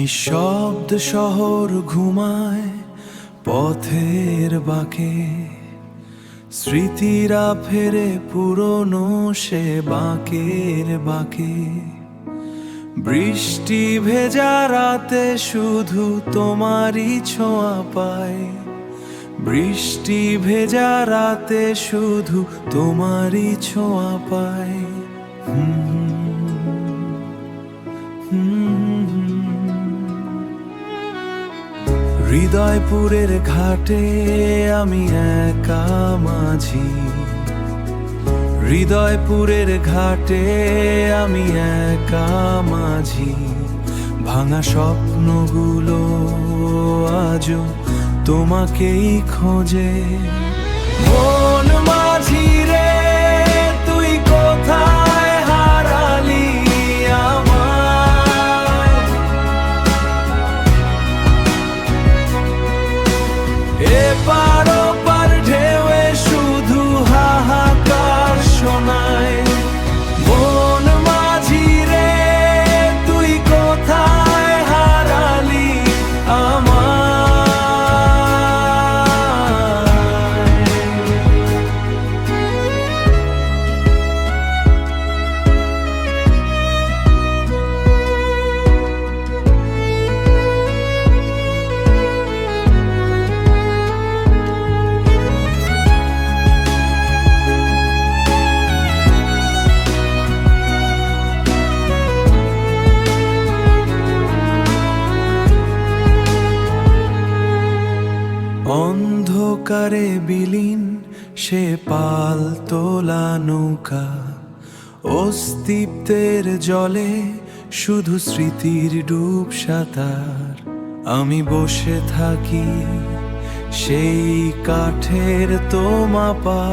নিঃশব্দ শহর ঘুমায় পথের বাঁকে, স্মৃতিরা ফেরে পুরনো সে বাঁকের বাঁকে। বৃষ্টি ভেজা রাতে শুধু তোমারই ছোঁয়া পায়, বৃষ্টি ভেজা রাতে শুধু তোমারই ছোঁয়া পায়। হৃদয়পুরের ঘাটে আমি একা মাঝি, হৃদয়পুরের ঘাটে আমি একা মাঝি। ভাঙা স্বপ্নগুলো আজও তোমাকেই খোঁজে। মন মাঝি রে, তুই কোথায় হারালি আমায়? এপার ওপার ঢেউয়ে শুধু হাহাকার শোনায়। মন মাঝি রে, তুই কোথায় হারালি আমায়? অন্ধকারে বিলীন সে পাল তোলা নৌকা, অস্তিত্বের জলে শুধু স্মৃতির ডুব সাঁতার। আমি বসে থাকি সেই কাঠের তোমা পা।